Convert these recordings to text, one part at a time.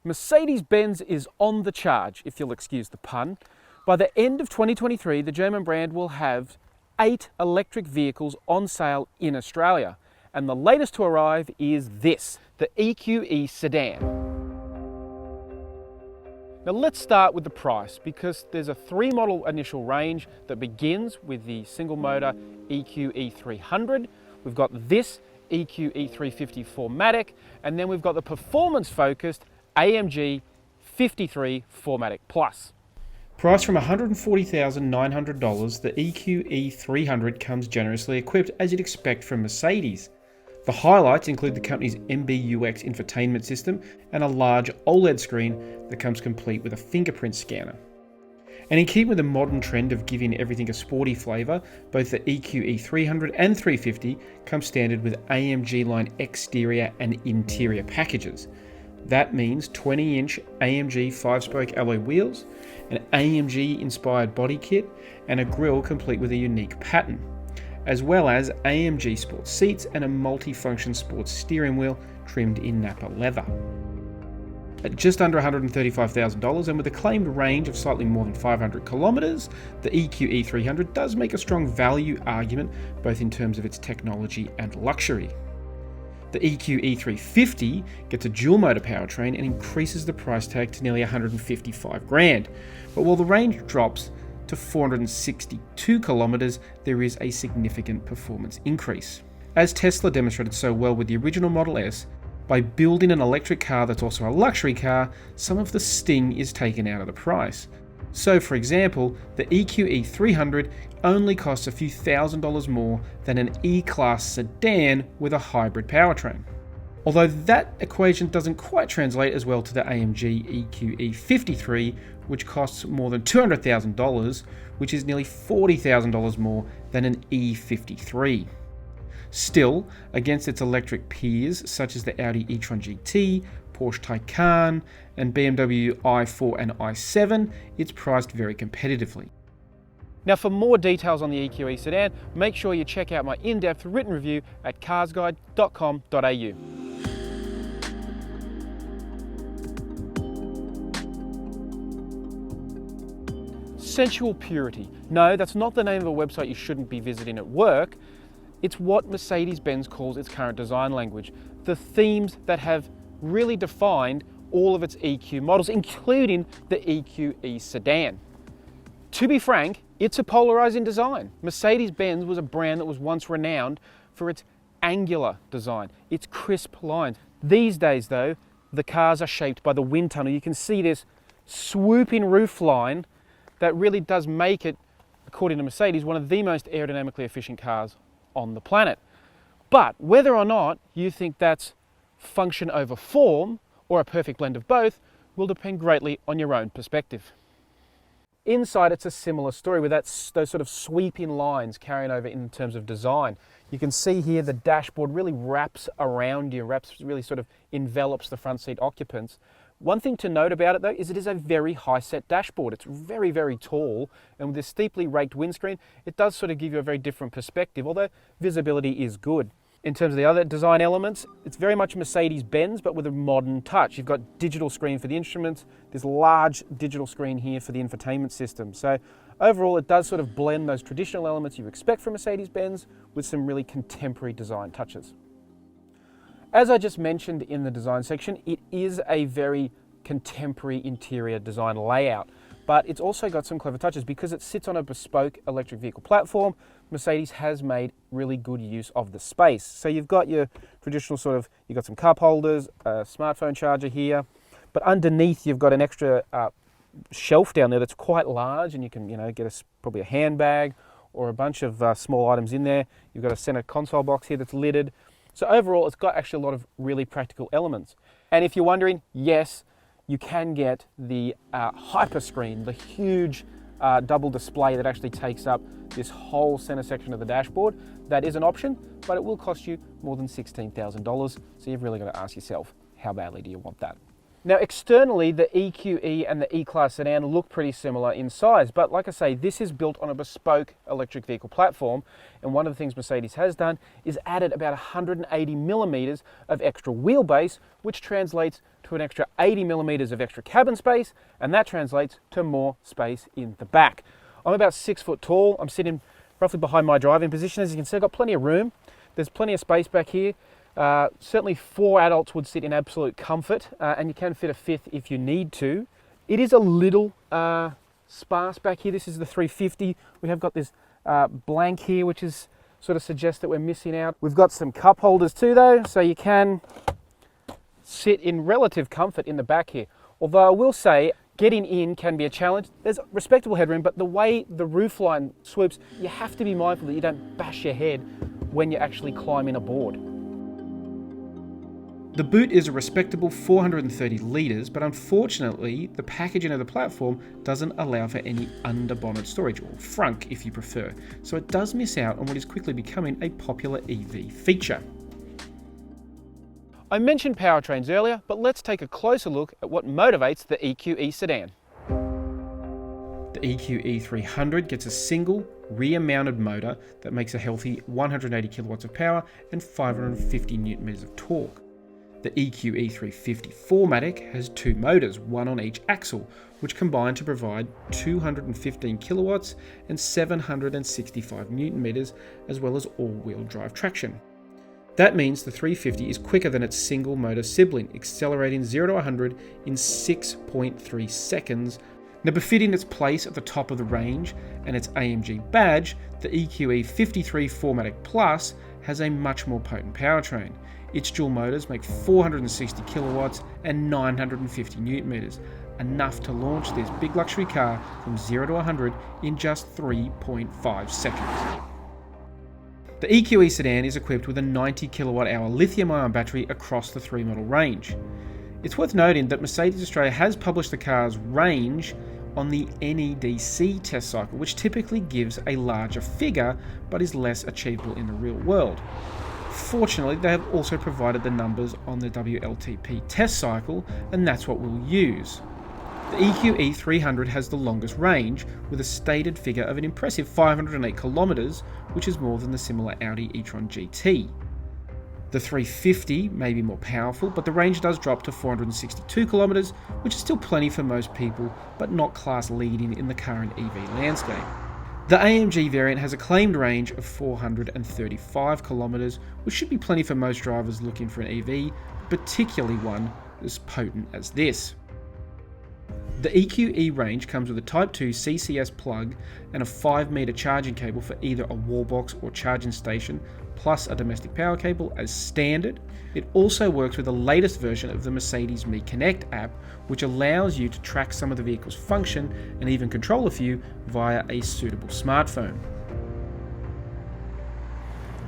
Mercedes-Benz is on the charge, if you'll excuse the pun. By the end of 2023, the German brand will have 8 electric vehicles on sale in Australia. And the latest to arrive is this, the EQE sedan. Now let's start with the price, because there's a 3-model initial range that begins with the single motor EQE 300. We've got this EQE 350 4MATIC, and then we've got the performance-focused AMG 53 4MATIC Plus. Priced from $140,900, the EQE 300 comes generously equipped, as you'd expect from Mercedes. The highlights include the company's MBUX infotainment system and a large OLED screen that comes complete with a fingerprint scanner. And in keeping with the modern trend of giving everything a sporty flavour, both the EQE 300 and 350 come standard with AMG line exterior and interior packages. That means 20-inch AMG 5-spoke alloy wheels, an AMG-inspired body kit, and a grille complete with a unique pattern, as well as AMG sports seats and a multi-function sports steering wheel trimmed in Napa leather. At just under $135,000 and with a claimed range of slightly more than 500 kilometres, the EQE 300 does make a strong value argument both in terms of its technology and luxury. The EQE 350 gets a dual motor powertrain and increases the price tag to nearly $155,000. But while the range drops to 462 kilometres, there is a significant performance increase. As Tesla demonstrated so well with the original Model S, by building an electric car that's also a luxury car, some of the sting is taken out of the price. So for example, the EQE 300 only costs a few $1,000s more than an E-Class sedan with a hybrid powertrain. Although that equation doesn't quite translate as well to the AMG EQE 53, which costs more than $200,000, which is nearly $40,000 more than an E53. Still, against its electric peers such as the Audi e-tron GT, Porsche Taycan, and BMW i4 and i7, it's priced very competitively. Now for more details on the EQE sedan, make sure you check out my in-depth written review at carsguide.com.au. Sensual purity. No, that's not the name of a website you shouldn't be visiting at work. It's what Mercedes-Benz calls its current design language. The themes that have really defined all of its EQ models, including the EQE sedan. To be frank, it's a polarizing design. Mercedes-Benz was a brand that was once renowned for its angular design, its crisp lines. These days though, the cars are shaped by the wind tunnel. You can see this swooping roof line that really does make it, according to Mercedes, one of the most aerodynamically efficient cars on the planet. But whether or not you think that's function over form or a perfect blend of both will depend greatly on your own perspective. Inside, it's a similar story with those sort of sweeping lines carrying over in terms of design. You can see here the dashboard really wraps around you, really sort of envelops the front seat occupants. One thing to note about it though is it is a very high set dashboard. It's very, very tall, and with this steeply raked windscreen, it does sort of give you a very different perspective, although visibility is good. In terms of the other design elements, it's very much Mercedes-Benz, but with a modern touch. You've got digital screen for the instruments, this large digital screen here for the infotainment system. So overall, it does sort of blend those traditional elements you expect from Mercedes-Benz with some really contemporary design touches. As I just mentioned in the design section, it is a very contemporary interior design layout, but it's also got some clever touches because it sits on a bespoke electric vehicle platform. Mercedes has made really good use of the space. So you've got your traditional you've got some cup holders, a smartphone charger here, but underneath you've got an extra shelf down there that's quite large, and you can get probably a handbag or a bunch of small items in there. You've got a center console box here that's lidded. So overall, it's got actually a lot of really practical elements. And if you're wondering, yes, you can get the hyper screen, the huge double display that actually takes up this whole center section of the dashboard. That is an option, but it will cost you more than $16,000. So you've really got to ask yourself, how badly do you want that? Now externally, the EQE and the E-Class sedan look pretty similar in size, but like I say, this is built on a bespoke electric vehicle platform, and one of the things Mercedes has done is added about 180 millimeters of extra wheelbase, which translates to an extra 80 millimeters of extra cabin space, and that translates to more space in the back. I'm about 6 foot tall. I'm sitting roughly behind my driving position. As you can see, I've got plenty of room. There's plenty of space back here. Certainly 4 adults would sit in absolute comfort, and you can fit a 5th if you need to. It is a little sparse back here. This is the 350. We have got this blank here, which is sort of suggests that we're missing out. We've got some cup holders too though, so you can sit in relative comfort in the back here. Although I will say, getting in can be a challenge. There's respectable headroom, but the way the roofline swoops, you have to be mindful that you don't bash your head when you're actually climbing aboard. The boot is a respectable 430 litres, but unfortunately the packaging of the platform doesn't allow for any under-bonnet storage, or frunk if you prefer, so it does miss out on what is quickly becoming a popular EV feature. I mentioned powertrains earlier, but let's take a closer look at what motivates the EQE sedan. The EQE 300 gets a single rear-mounted motor that makes a healthy 180 kilowatts of power and 550 newton meters of torque. The EQE 350 4MATIC has 2 motors, one on each axle, which combine to provide 215 kilowatts and 765 newton meters, as well as all-wheel drive traction. That means the 350 is quicker than its single motor sibling, accelerating 0 to 100 in 6.3 seconds. Now, befitting its place at the top of the range and its AMG badge, the EQE 53 4MATIC Plus has a much more potent powertrain. Its dual motors make 460 kilowatts and 950 newton meters, enough to launch this big luxury car from 0 to 100 in just 3.5 seconds. The EQE sedan is equipped with a 90 kilowatt hour lithium-ion battery across the 3-model range. It's worth noting that Mercedes Australia has published the car's range on the NEDC test cycle, which typically gives a larger figure but is less achievable in the real world. Fortunately, they have also provided the numbers on the WLTP test cycle, and that's what we'll use. The EQE 300 has the longest range, with a stated figure of an impressive 508 kilometers, which is more than the similar Audi e-tron GT. The 350 may be more powerful, but the range does drop to 462 kilometers, which is still plenty for most people, but not class leading in the current EV landscape. The AMG variant has a claimed range of 435 kilometers, which should be plenty for most drivers looking for an EV, particularly one as potent as this. The EQE range comes with a Type 2 CCS plug and a 5-meter charging cable for either a wall box or charging station, plus a domestic power cable as standard. It also works with the latest version of the Mercedes Me Connect app, which allows you to track some of the vehicle's function and even control a few via a suitable smartphone.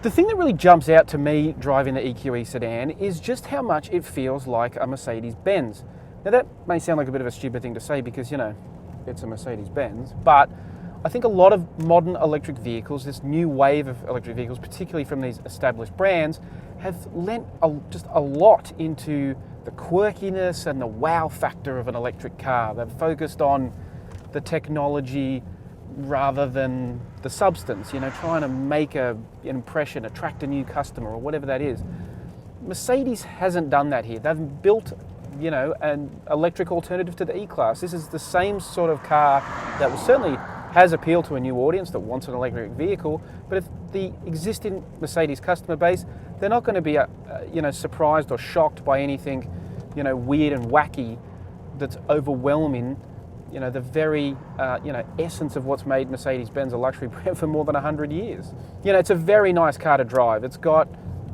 The thing that really jumps out to me driving the EQE sedan is just how much it feels like a Mercedes-Benz. Now that may sound like a bit of a stupid thing to say because, you know, it's a Mercedes-Benz, but I think a lot of modern electric vehicles, this new wave of electric vehicles, particularly from these established brands, have lent just a lot into the quirkiness and the wow factor of an electric car. They've focused on the technology rather than the substance, you know, trying to make an impression, attract a new customer or whatever that is. Mercedes hasn't done that here. They've built, you know, an electric alternative to the E-Class. This is the same sort of car that will certainly has appealed to a new audience that wants an electric vehicle, but if the existing Mercedes customer base, they're not going to be, you know, surprised or shocked by anything, you know, weird and wacky that's overwhelming, you know, the very, you know, essence of what's made Mercedes-Benz a luxury brand for more than 100 years. You know, it's a very nice car to drive. It's got,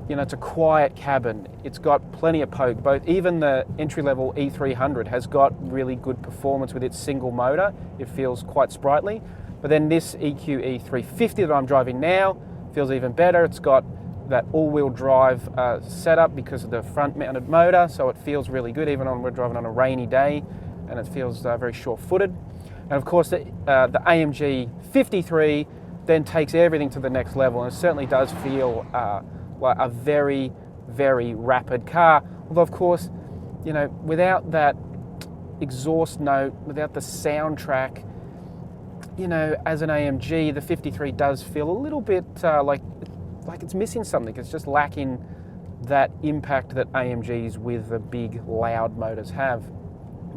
you know, it's a quiet cabin. It's got plenty of poke. Even the entry-level E300 has got really good performance with its single motor. It feels quite sprightly. But then this EQE 350 that I'm driving now feels even better. It's got that all-wheel drive setup because of the front-mounted motor, so it feels really good even when we're driving on a rainy day, and it feels very sure-footed. And of course, the AMG 53 then takes everything to the next level, and it certainly does feel like a very, very rapid car. Although, of course, you know, without that exhaust note, without the soundtrack, you know, as an AMG, the 53 does feel a little bit like it's missing something. It's just lacking that impact that AMGs with the big loud motors have.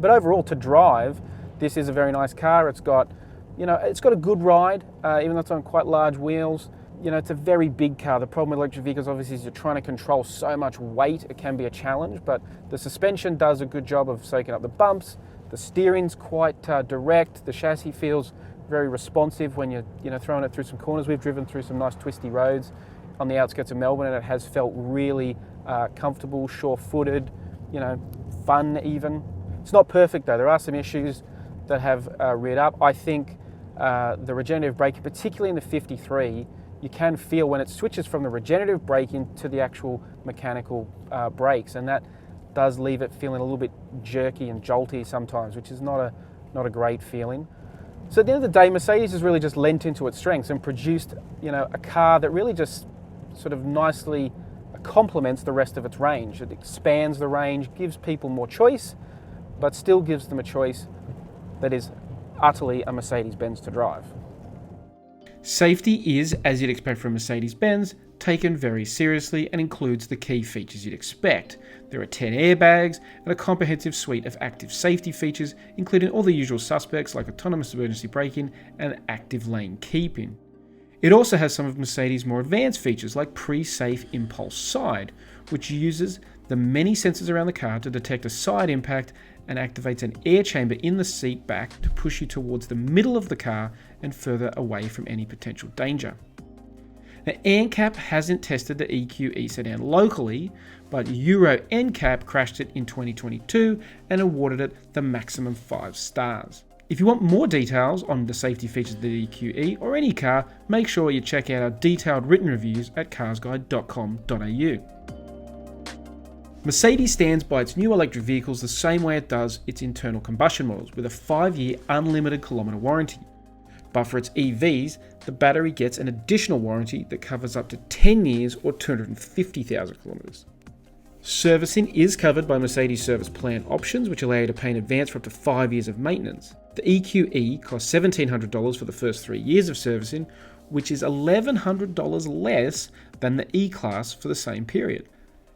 But overall, to drive, this is a very nice car. It's got, you know, it's got a good ride, even though it's on quite large wheels. You know, it's a very big car. The problem with electric vehicles, obviously, is you're trying to control so much weight. It can be a challenge, but the suspension does a good job of soaking up the bumps. The steering's quite direct. The chassis feels very responsive when you're, you know, throwing it through some corners. We've driven through some nice twisty roads on the outskirts of Melbourne, and it has felt really comfortable, sure-footed, you know, fun even. It's not perfect though. There are some issues that have reared up. I think the regenerative braking, particularly in the 53, you can feel when it switches from the regenerative braking to the actual mechanical brakes, and that does leave it feeling a little bit jerky and jolty sometimes, which is not a great feeling. So at the end of the day, Mercedes has really just lent into its strengths and produced, you know, a car that really just sort of nicely complements the rest of its range. It expands the range, gives people more choice, but still gives them a choice that is utterly a Mercedes-Benz to drive. Safety is, as you'd expect from Mercedes-Benz, taken very seriously and includes the key features you'd expect. There are 10 airbags and a comprehensive suite of active safety features, including all the usual suspects like autonomous emergency braking and active lane keeping. It also has some of Mercedes' more advanced features like pre-safe impulse side, which uses the many sensors around the car to detect a side impact and activates an air chamber in the seat back to push you towards the middle of the car and further away from any potential danger. Now, ANCAP hasn't tested the EQE sedan locally, but Euro NCAP crashed it in 2022 and awarded it the maximum 5 stars. If you want more details on the safety features of the EQE or any car, make sure you check out our detailed written reviews at carsguide.com.au. Mercedes stands by its new electric vehicles the same way it does its internal combustion models, with a 5-year unlimited kilometre warranty. But for its EVs, the battery gets an additional warranty that covers up to 10 years or 250,000 kilometres. Servicing is covered by Mercedes Service Plan options, which allow you to pay in advance for up to 5 years of maintenance. The EQE costs $1,700 for the first 3 years of servicing, which is $1,100 less than the E-Class for the same period.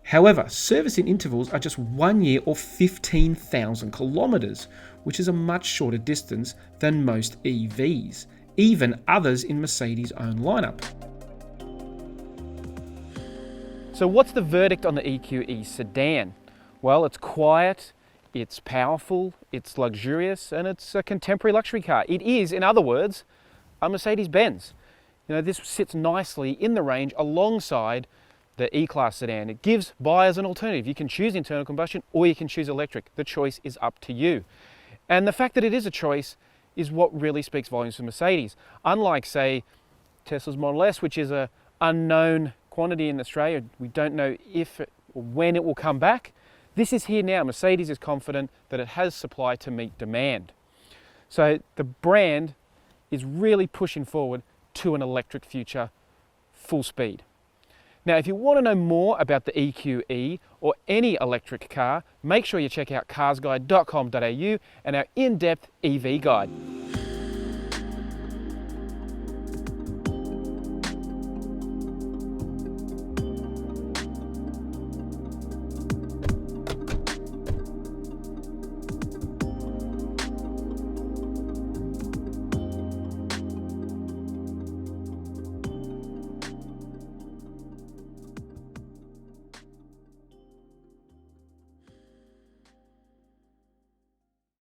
However, servicing intervals are just 1 year or 15,000 kilometres, which is a much shorter distance than most EVs, even others in Mercedes' own lineup. So what's the verdict on the EQE sedan? Well, it's quiet, it's powerful, it's luxurious, and it's a contemporary luxury car. It is, in other words, a Mercedes-Benz. You know, this sits nicely in the range alongside the E-Class sedan. It gives buyers an alternative. You can choose internal combustion or you can choose electric. The choice is up to you. And the fact that it is a choice is what really speaks volumes for Mercedes. Unlike, say, Tesla's Model S, which is an unknown quantity in Australia, we don't know if or when it will come back. This is here now. Mercedes is confident that it has supply to meet demand. So the brand is really pushing forward to an electric future full speed. Now, if you want to know more about the EQE or any electric car, make sure you check out carsguide.com.au and our in-depth EV guide.